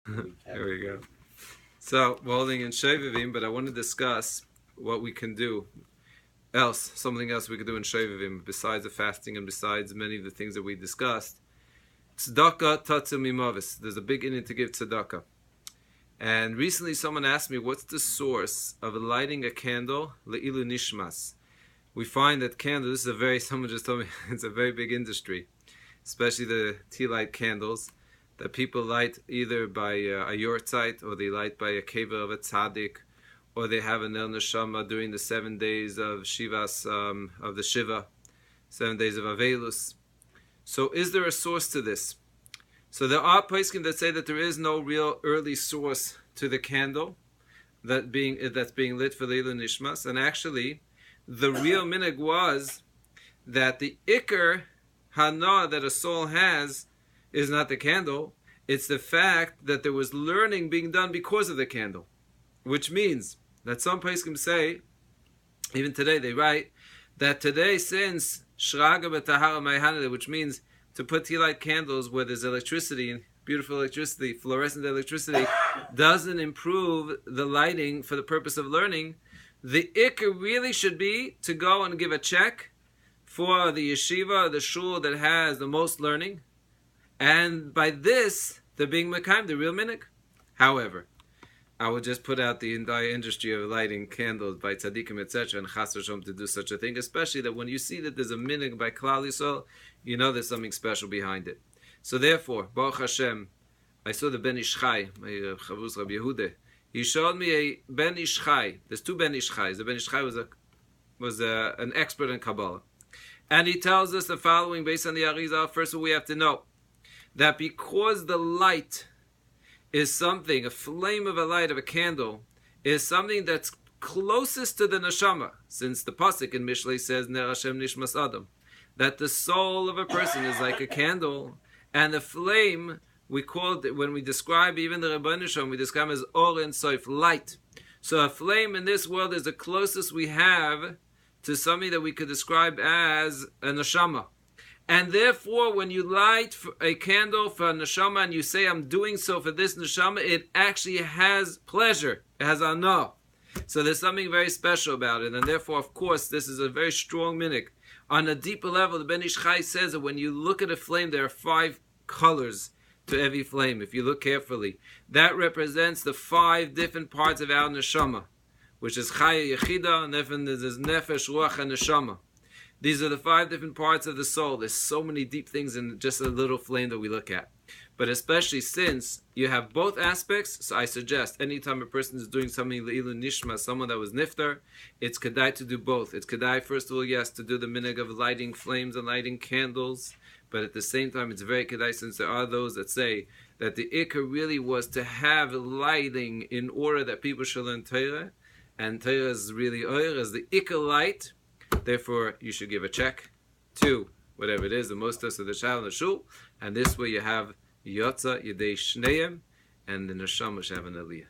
There we go. So, we're holding in Shovavim, but I want to discuss what we can do something else we could do in Shovavim, besides the fasting and besides many of the things that we discussed. Tzedakah tatzu mimavis. There's a big inyan to give tzedakah. And recently someone asked me, what's the source of lighting a candle, le'ilu nishmas? We find that candles, someone just told me, it's a very big industry, especially the tea light candles, that people light either by a yortzeit, or they light by a kever of a tzaddik, or they have an el neshama during the 7 days of Shivas, of the Shiva, 7 days of Avelus. So is there a source to this? So there are poskim that say that there is no real early source to the candle that's being lit for Leilu Nishmas, and actually the real minhag was that the ikar hana that a soul has is not the candle, it's the fact that there was learning being done because of the candle. Which means that some poskim say, even today they write, that today since Shraga b'tahara mayhanele, which means to put tea light candles where there's electricity, beautiful electricity, fluorescent electricity, doesn't improve the lighting for the purpose of learning, the ikar really should be to go and give a check for the yeshiva, the shul that has the most learning, and by this, they're being mekayim, the real minhag. However, I would just put out the entire industry of lighting candles by tzaddikim, etc., and chas v'shalom to do such a thing, especially that when you see that there's a minhag by Klal Yisrael, you know there's something special behind it. So therefore, Baruch Hashem, I saw the Ben Ish Chai, my chavus Rabbi Yehuda. He showed me a Ben Ish Chai. There's two Ben Ish Chais. The Ben Ish Chai was an expert in Kabbalah. And he tells us the following, based on the Arizal. First of all, we have to know that because the light is something, a flame of a light of a candle, is something that's closest to the neshama, since the pasuk in Mishlei says, Ner Hashem nishmas Adam, that the soul of a person is like a candle, and the flame, we call it, when we describe even the Rabbi Daniel, we describe it as Or and Soif, light. So a flame in this world is the closest we have to something that we could describe as a neshama. And therefore, when you light a candle for a neshama and you say, I'm doing so for this neshama, it actually has pleasure. It has anah. So there's something very special about it. And therefore, of course, this is a very strong minhag. On a deeper level, the Ben Ish Chai says that when you look at a flame, there are 5 colors to every flame, if you look carefully. That represents the 5 different parts of our neshama, which is Chaya Yechida, and then there's Nefesh, Ruach, and Neshama. These are the 5 different parts of the soul. There's so many deep things in just a little flame that we look at. But especially since you have both aspects, so I suggest anytime a person is doing something Le'ilu Nishma, someone that was niftar, it's kedai to do both. It's kedai, first of all, yes, to do the minhag of lighting flames and lighting candles, but at the same time, it's very kedai, since there are those that say that the ikar really was to have lighting in order that people should learn Torah, and Torah is really oir, as the ikar light. Therefore, you should give a check to whatever it is, the mostas of the shal and the shul, and this way you have Yotza Yedei Shneim, and the neshama should have an aliyah.